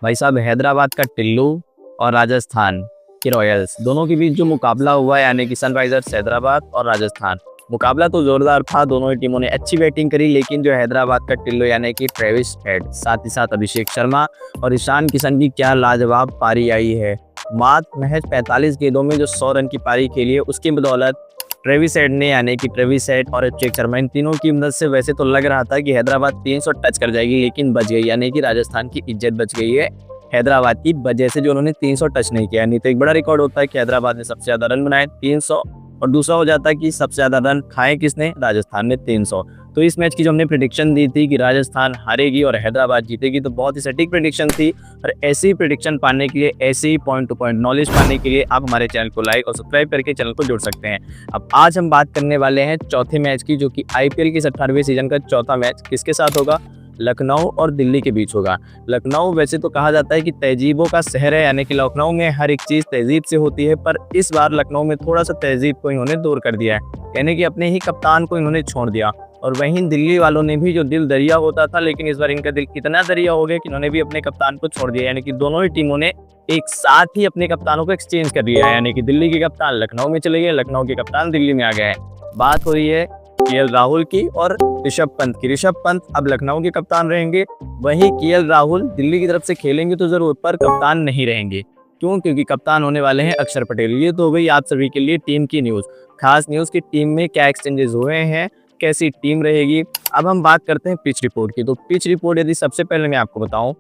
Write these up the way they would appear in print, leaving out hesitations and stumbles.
भाई साहब हैदराबाद का टिल्लू और राजस्थान के रॉयल्स दोनों के बीच जो मुकाबला हुआ है यानी कि सनराइजर्स हैदराबाद और राजस्थान, मुकाबला तो जोरदार था। दोनों ही टीमों ने अच्छी बैटिंग करी, लेकिन जो हैदराबाद का टिल्लू यानी कि ट्रेविस हेड, साथ ही साथ अभिषेक शर्मा और ईशान किशन की क्या लाजवाब पारी आई है। मात्र महज 45 गेंदों में जो 100 रन की पारी खेली है, उसकी बदौलत ट्रेविस हेड ने यानी कि ट्रेविस हेड और अभिषेक शर्मा, इन तीनों की मदद से वैसे तो लग रहा था कि हैदराबाद 300 टच कर जाएगी, लेकिन बच गई। यानी कि राजस्थान की इज्जत बच गई है हैदराबाद की वजह से, जो उन्होंने 300 टच नहीं किया। नहीं तो एक बड़ा रिकॉर्ड होता है कि हैदराबाद ने सबसे ज्यादा रन बनाए 300, और दूसरा हो जाता है कि सबसे ज्यादा रन खाए किसने, राजस्थान ने 300। तो इस मैच की जो हमने प्रेडिक्शन दी थी कि राजस्थान हारेगी और हैदराबाद जीतेगी, तो बहुत ही सटीक प्रेडिक्शन थी। और ऐसी प्रेडिक्शन पाने के लिए, ऐसी ही पॉइंट टू पॉइंट नॉलेज पाने के लिए आप हमारे चैनल को लाइक और सब्सक्राइब करके चैनल को जुड़ सकते हैं। अब आज हम बात करने वाले हैं चौथे मैच की, जो कि आईपीएल की 18वें सीजन का चौथा मैच किसके साथ होगा, लखनऊ और दिल्ली के बीच होगा। लखनऊ वैसे तो कहा जाता है कि तहजीबों का शहर है, यानी कि लखनऊ में हर एक चीज़ तहजीब से होती है, पर इस बार लखनऊ में थोड़ा सा तहजीब को इन्होंने दूर कर दिया है, यानी कि अपने ही कप्तान को इन्होंने छोड़ दिया। और वहीं दिल्ली वालों ने भी, जो दिल दरिया होता था, लेकिन इस बार इनका दिल इतना दरिया हो गया कि इन्होंने भी अपने कप्तान को छोड़ दिया। यानी कि दोनों ही टीमों ने एक साथ ही अपने कप्तानों को एक्सचेंज कर दिया है, यानी कि दिल्ली के कप्तान लखनऊ में चले गए, लखनऊ के कप्तान दिल्ली में आ गए हैं। बात हो रही है केएल राहुल की और ऋषभ पंत की। ऋषभ पंत अब लखनऊ के कप्तान रहेंगे, वहीं केएल राहुल दिल्ली की तरफ से खेलेंगे तो जरूर, पर कप्तान नहीं रहेंगे। क्यों? क्योंकि कप्तान होने वाले हैं अक्षर पटेल। ये तो हो गई आप सभी के लिए टीम की न्यूज़, खास न्यूज़ की टीम में क्या एक्सचेंजेस हुए हैं, कैसी टीम रहेगी। अब हम बात करते हैं पिच रिपोर्ट की। तो पिच रिपोर्ट यदि सबसे पहले मैं आपको बताऊं,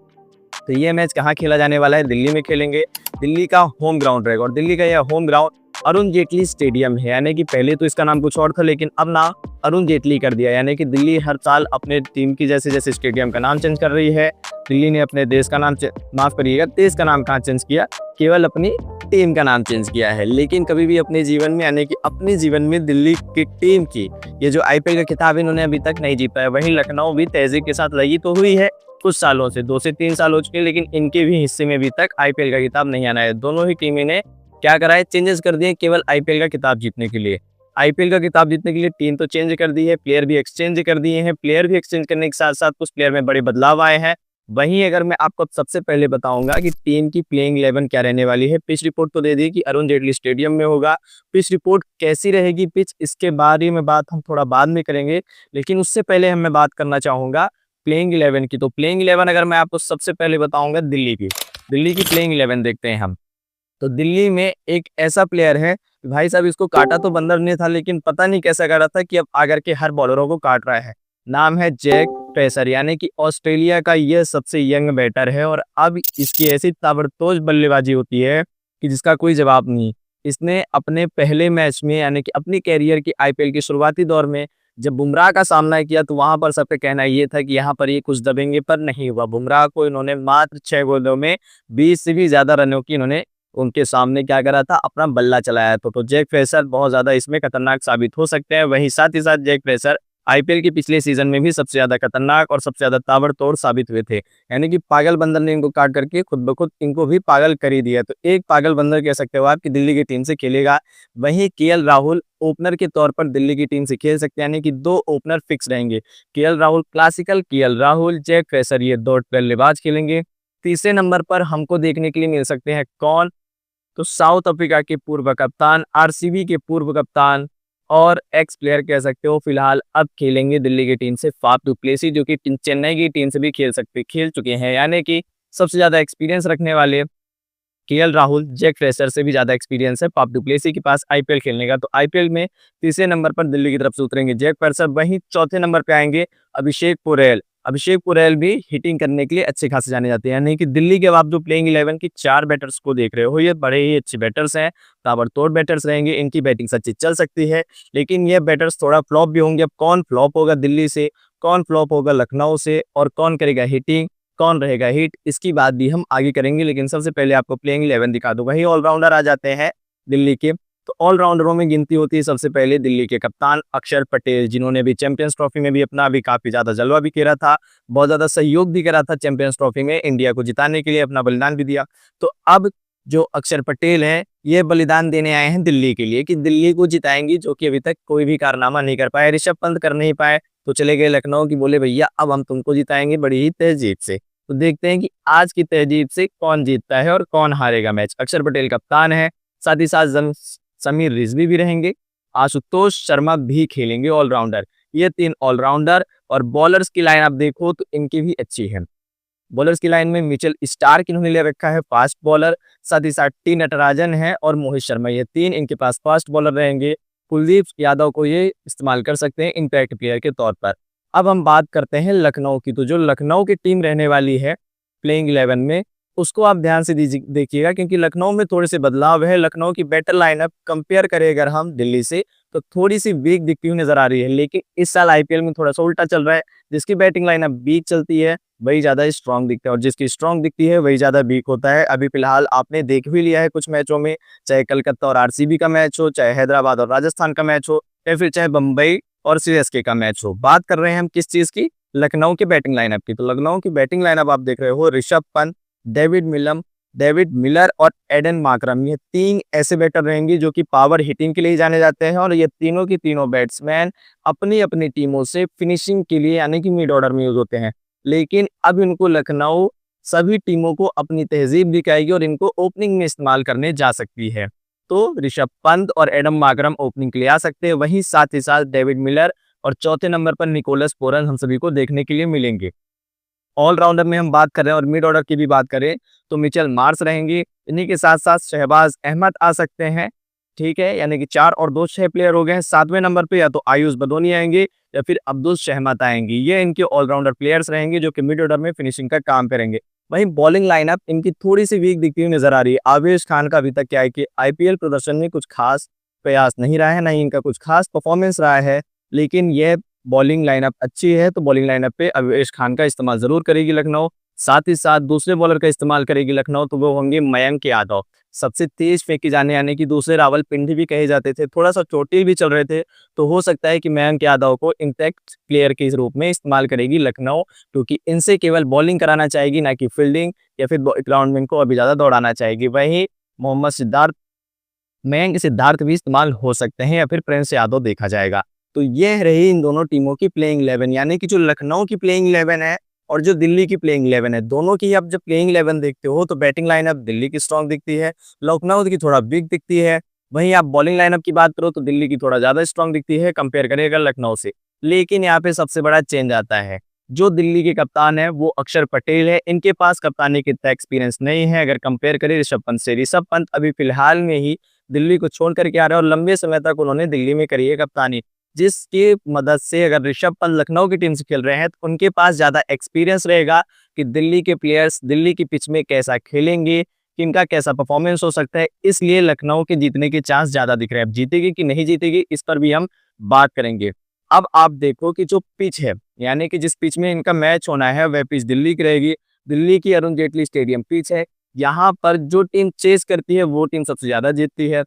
तो ये मैच कहाँ खेला जाने वाला है, दिल्ली में खेलेंगे। दिल्ली का होम ग्राउंड रहेगा, और दिल्ली का यह home ground Arun Jaitley stadium है। यानी कि पहले तो इसका नाम कुछ और था, लेकिन अब ना अरुण जेटली कर दिया। यानी कि दिल्ली हर साल अपने टीम की जैसे जैसे स्टेडियम का नाम चेंज कर रही है, दिल्ली ने अपने देश का नाम, माफ करिएगा, देश का नाम कहाँ चेंज किया, केवल अपनी टीम का नाम चेंज किया है। लेकिन कभी भी अपने जीवन में, यानी कि अपने जीवन में दिल्ली की टीम की ये जो आईपीएल का खिताब इन्होंने अभी तक नहीं जीता है। वहीं लखनऊ भी तहजीब के साथ लगी तो हुई है कुछ सालों से, 2 से 3 साल हो चुके हैं, लेकिन इनके भी हिस्से में अभी तक आईपीएल का खिताब नहीं आना है। दोनों ही टीमें ने क्या करा है, चेंजेस कर दिए केवल आईपीएल का खिताब जीतने के लिए। आईपीएल का खिताब जीतने के लिए टीम तो चेंज कर दी है, प्लेयर भी एक्सचेंज कर दिए हैं। प्लेयर भी एक्सचेंज करने के साथ साथ कुछ प्लेयर में बड़े बदलाव आए हैं। वहीं अगर मैं आपको सबसे पहले बताऊंगा कि टीम की प्लेइंग 11 क्या रहने वाली है। पिच रिपोर्ट तो दे दी कि अरुण जेटली स्टेडियम में होगा। पिच रिपोर्ट कैसी रहेगी पिच, इसके बारे में बात हम थोड़ा बाद में करेंगे, लेकिन उससे पहले मैं बात करना चाहूंगा प्लेइंग 11 की। तो प्लेइंग 11 अगर मैं आपको सबसे पहले बताऊंगा दिल्ली की प्लेइंग 11 देखते हैं हम। तो दिल्ली में एक ऐसा प्लेयर है, भाई साहब इसको काटा तो बंदर ने था, लेकिन पता नहीं कैसा कर रहा था कि अब आकर के हर बॉलरों को काट रहा है। नाम है जैक फ्रेशर, यानी कि ऑस्ट्रेलिया का यह सबसे यंग बैटर है, और अब इसकी ऐसी ताबड़तोड़ बल्लेबाजी होती है कि जिसका कोई जवाब नहीं। इसने अपने पहले मैच में, यानी कि अपनी कैरियर की आईपीएल के शुरुआती दौर में, जब बुमराह का सामना किया, तो वहां पर सबका कहना ये था कि यहाँ पर ये कुछ दबेंगे, पर नहीं हुआ। बुमराह को इन्होंने मात्र 6 गेंदों में 20 से भी ज्यादा रनों की इन्होंने उनके सामने क्या करा था, अपना बल्ला चलाया। तो जैक फ्रेशर बहुत ज्यादा इसमें खतरनाक साबित हो सकते हैं। वहीं साथ ही साथ जैक फ्रेशर आईपीएल के पिछले सीजन में भी सबसे ज्यादा खतरनाक और सबसे ज्यादा ताबड़तोड़ साबित हुए थे। यानी कि पागल बंदर ने इनको काट करके खुद ब खुद इनको भी पागल कर ही दिया। तो एक पागल बंदर कह सकते हो आप कि दिल्ली की टीम से खेलेगा। वहीं केएल राहुल ओपनर के तौर पर दिल्ली की टीम से खेल सकते हैं, यानी कि 2 ओपनर फिक्स रहेंगे। KL Rahul classical, KL Rahul, Jake Fraser, ये 2 बल्लेबाज खेलेंगे। तीसरे नंबर पर हमको देखने के लिए मिल सकते हैं कौन, तो साउथ अफ्रीका के पूर्व कप्तान, आरसीबी के पूर्व कप्तान और एक्स प्लेयर कह सकते हो, फिलहाल अब खेलेंगे दिल्ली की टीम से फाफ डू प्लेसी, जो कि चेन्नई की टीम से भी खेल चुके हैं। यानी कि सबसे ज्यादा एक्सपीरियंस रखने वाले केएल राहुल, जैक फ्रेशर से भी ज्यादा एक्सपीरियंस है फाफ डू प्लेसी के पास आईपीएल खेलने का। तो आईपीएल में तीसरे नंबर पर दिल्ली की तरफ से उतरेंगे जैक फ्रेशर। वहीं चौथे नंबर पे आएंगे अभिषेक पुरेल। अभिषेक पुरेल भी हिटिंग करने के लिए अच्छे खासे जाने जाते हैं। यानी कि दिल्ली के अब आप जो प्लेइंग 11 की 4 बैटर्स को देख रहे हो, ये बड़े ही अच्छे बैटर्स हैं, ताबड़तोड़ बैटर्स रहेंगे। इनकी बैटिंग सच्ची चल सकती है, लेकिन ये बैटर्स थोड़ा फ्लॉप भी होंगे। अब कौन फ्लॉप होगा दिल्ली से, कौन फ्लॉप होगा लखनऊ से, और कौन करेगा हिटिंग, कौन रहेगा हिट, इसकी बात भी हम आगे करेंगे। लेकिन सबसे पहले आपको प्लेइंग 11 दिखा दूं। वही ऑलराउंडर आ जाते हैं दिल्ली के। तो ऑलराउंडरों में गिनती होती है सबसे पहले दिल्ली के कप्तान अक्षर पटेल, जिन्होंने भी चैंपियंस ट्रॉफी में भी अपना भी काफी ज्यादा जलवा भी करा था, बहुत ज्यादा सहयोग भी करा था चैंपियंस ट्रॉफी में, इंडिया को जिताने के लिए अपना बलिदान भी दिया। तो अब जो अक्षर पटेल हैं, ये बलिदान देने आए हैं दिल्ली के लिए कि दिल्ली को जिताएंगी, जो कि अभी तक कोई भी कारनामा नहीं कर पाए। ऋषभ पंत कर नहीं पाए, तो चले गए लखनऊ की, बोले भैया अब हम तुमको जिताएंगे बड़ी ही तहजीब से। तो देखते हैं कि आज की तहजीब से कौन जीतता है और कौन हारेगा मैच। अक्षर पटेल कप्तान है, साथ ही साथ समीर रिजवी भी रहेंगे, आशुतोष शर्मा भी खेलेंगे ऑलराउंडर। ये 3 ऑलराउंडर। और बॉलर्स की लाइन आप देखो तो इनकी भी अच्छी है। बॉलर्स की लाइन में मिचेल स्टार्क इन्होंने ले रखा है फास्ट बॉलर, साथ ही साथ टी नटराजन है और मोहित शर्मा, ये 3 इनके पास फास्ट बॉलर रहेंगे। कुलदीप यादव को ये इस्तेमाल कर सकते हैं इम्पैक्ट प्लेयर के तौर पर। अब हम बात करते हैं लखनऊ की। तो जो लखनऊ की टीम रहने वाली है प्लेइंग 11 में, उसको आप ध्यान से देखिएगा, क्योंकि लखनऊ में थोड़े से बदलाव है। लखनऊ की बेटर लाइनअप कंपेयर करें अगर हम दिल्ली से, तो थोड़ी सी वीक दिखती हुई नजर आ रही है। लेकिन इस साल आईपीएल में थोड़ा सा उल्टा चल रहा है, जिसकी बैटिंग लाइनअप वीक चलती है वही ज्यादा स्ट्रांग दिखता है, और जिसकी स्ट्रांग दिखती है वही ज्यादा वीक होता है। अभी फिलहाल आपने देख भी लिया है कुछ मैचों में, चाहे कलकत्ता और आरसीबी का मैच हो, चाहे हैदराबाद और राजस्थान का मैच हो, या फिर चाहे बम्बई और सीएसके का मैच हो। बात कर रहे हैं हम किस चीज की? लखनऊ की बैटिंग लाइनअप की। तो लखनऊ की बैटिंग लाइनअप आप देख रहे हो, ऋषभ पंत, डेविड मिलर और एडन मार्करम, ये 3 ऐसे बैटर रहेंगे जो कि पावर हिटिंग के लिए जाने जाते हैं। और ये तीनों की तीनों बैट्समैन अपनी अपनी टीमों से फिनिशिंग के लिए यानी कि मिड ऑर्डर में यूज होते हैं। लेकिन अब इनको लखनऊ सभी टीमों को अपनी तहजीब दिखाएगी और इनको ओपनिंग में इस्तेमाल करने जा सकती है। तो ऋषभ पंत और एडम मार्करम ओपनिंग के लिए आ सकते हैं, वहीं साथ ही साथ डेविड मिलर और चौथे नंबर पर निकोलस पूरन हम सभी को देखने के लिए मिलेंगे। ऑलराउंडर में हम बात कर रहे हैं और मिड ऑर्डर की भी बात करें तो मिचेल मार्श रहेंगे, इन्हीं के साथ साथ शहबाज अहमद आ सकते हैं। ठीक है, यानी कि 4 और 2 6 प्लेयर हो गए हैं। 7वें नंबर पे या तो आयुष बदोनी आएंगे या फिर अब्दुल शहमत आएंगे। ये इनके ऑलराउंडर प्लेयर्स रहेंगे जो कि मिड ऑर्डर में फिनिशिंग का काम करेंगे। वहीं बॉलिंग लाइनअप इनकी थोड़ी सी वीक दिखती हुई नजर आ रही है। आवेश खान का अभी तक क्या है कि आईपीएल प्रदर्शन में कुछ खास प्रयास नहीं रहा है, ना ही इनका कुछ खास परफॉर्मेंस रहा है। लेकिन यह बॉलिंग लाइनअप अच्छी है, तो बॉलिंग लाइनअप पे अवेश खान का इस्तेमाल जरूर करेगी लखनऊ। साथ ही साथ दूसरे बॉलर का इस्तेमाल करेगी लखनऊ, तो वो होंगे मयंक यादव। सबसे तेज फेंकी जाने यानी कि दूसरे रावलपिंडी भी कहे जाते थे, थोड़ा सा चोटिल भी चल रहे थे, तो हो सकता है कि मयंक यादव को इम्पैक्ट प्लेयर के रूप में इस्तेमाल करेगी लखनऊ, क्योंकि इनसे केवल बॉलिंग कराना चाहेगी, ना कि फील्डिंग या फिर ग्राउंड में इनको अभी ज्यादा दौड़ाना चाहेगी। वहीं मोहम्मद सिद्धार्थ, मयंक सिद्धार्थ भी इस्तेमाल हो सकते हैं, या फिर प्रिंस यादव देखा जाएगा। तो यह रही इन दोनों टीमों की प्लेइंग 11, यानी कि जो लखनऊ की प्लेइंग 11 है और जो दिल्ली की प्लेइंग 11 है, दोनों की आप जब प्लेइंग 11 देखते हो तो बैटिंग लाइनअप दिल्ली की स्ट्रांग दिखती है, लखनऊ की थोड़ा वीक दिखती है। वहीं आप बॉलिंग लाइनअप की बात करो तो दिल्ली की थोड़ा ज्यादा स्ट्रांग दिखती है कंपेयर करें अगर लखनऊ से। लेकिन यहाँ पे सबसे बड़ा चेंज आता है, जो दिल्ली के कप्तान है वो अक्षर पटेल है। इनके पास कप्तानी की इतना एक्सपीरियंस नहीं है अगर कंपेयर करें ऋषभ पंत से। ऋषभ पंत अभी फिलहाल में ही दिल्ली को छोड़ करके आ रहे हैं और लंबे समय तक उन्होंने दिल्ली में करी है कप्तानी, जिसकी मदद से अगर ऋषभ पंत लखनऊ की टीम से खेल रहे हैं तो उनके पास ज्यादा एक्सपीरियंस रहेगा कि दिल्ली के प्लेयर्स दिल्ली की पिच में कैसा खेलेंगे, किनका कैसा परफॉर्मेंस हो सकता है। इसलिए लखनऊ के जीतने के चांस ज्यादा दिख रहे हैं। अब जीतेगी कि नहीं जीतेगी इस पर भी हम बात करेंगे। अब आप देखो कि जो पिच है, यानी कि जिस पिच में इनका मैच होना है वह पिच दिल्ली की रहेगी। दिल्ली की अरुण जेटली स्टेडियम पिच है। यहाँ पर जो टीम चेस करती है वो टीम सबसे ज्यादा जीतती है।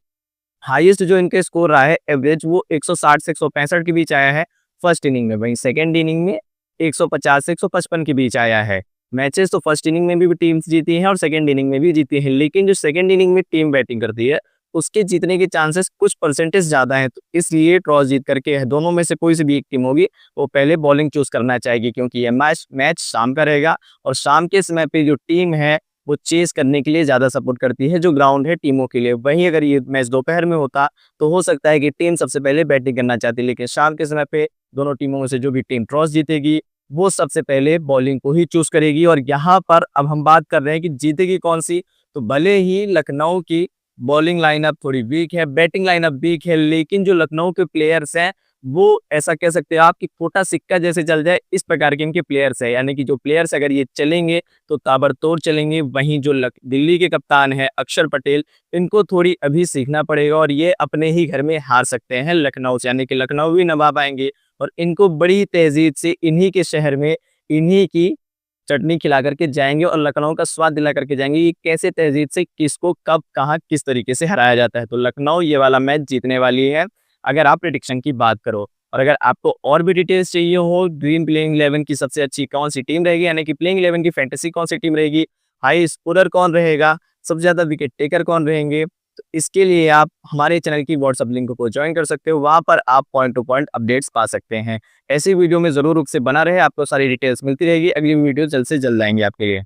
हाईएस्ट जो इनके स्कोर रहा है एवरेज वो 160 से 165 के बीच आया है फर्स्ट इनिंग में। वहीं सेकेंड इनिंग में 150 से 155 के बीच आया है। मैचेस तो फर्स्ट इनिंग में भी टीम्स जीती हैं और सेकेंड इनिंग में भी जीती हैं, लेकिन जो सेकेंड इनिंग में टीम बैटिंग करती है उसके जीतने के चांसेस कुछ परसेंटेज ज्यादा हैं। तो इसलिए टॉस जीत करके दोनों में से कोई सी भी एक टीम होगी वो पहले बॉलिंग चूज करना चाहेगी, क्योंकि ये मैच शाम का रहेगा और शाम के समय पे जो टीम है वो चेस करने के लिए ज्यादा सपोर्ट करती है जो ग्राउंड है टीमों के लिए। वहीं अगर ये मैच दोपहर में होता तो हो सकता है कि टीम सबसे पहले बैटिंग करना चाहती, लेकिन शाम के समय पे दोनों टीमों में से जो भी टीम टॉस जीतेगी वो सबसे पहले बॉलिंग को ही चूज करेगी। और यहाँ पर अब हम बात कर रहे हैं कि जीतेगी कौन सी। तो भले ही लखनऊ की बॉलिंग लाइनअप थोड़ी वीक है, बैटिंग लाइनअप वीक है, लेकिन जो लखनऊ के प्लेयर्स हैं वो ऐसा कह सकते हैं आप कि खोटा सिक्का जैसे चल जाए इस प्रकार के इनके प्लेयर्स है, यानी कि जो प्लेयर्स अगर ये चलेंगे तो ताबड़तोड़ चलेंगे। वहीं जो दिल्ली के कप्तान है अक्षर पटेल, इनको थोड़ी अभी सीखना पड़ेगा और ये अपने ही घर में हार सकते हैं लखनऊ से, यानी कि लखनऊ भी नवाब आएंगे और इनको बड़ी तेजीब से इन्हीं के शहर में इन्हीं की चटनी खिला करके जाएंगे और लखनऊ का स्वाद दिला करके जाएंगे कि कैसे तहजीब से किसको कब कहाँ किस तरीके से हराया जाता है। तो लखनऊ ये वाला मैच जीतने वाली है अगर आप प्रेडिक्शन की बात करो। और अगर आपको और भी डिटेल्स चाहिए हो ड्रीम प्लेइंग 11 की सबसे अच्छी कौन सी टीम रहेगी, यानी कि प्लेइंग 11 की फैंटेसी कौन सी टीम रहेगी, हाई स्कोरर कौन रहेगा, सबसे ज्यादा विकेट टेकर कौन रहेंगे, तो इसके लिए आप हमारे चैनल की व्हाट्सएप लिंक को ज्वाइन कर सकते हो, वहाँ पर आप पॉइंट टू पॉइंट अपडेट्स पा सकते हैं। ऐसी वीडियो में ज़रूर रुक से बना रहे, आपको सारी डिटेल्स मिलती रहेगी। अगली वीडियो जल्द से जल्द आएंगे आपके लिए।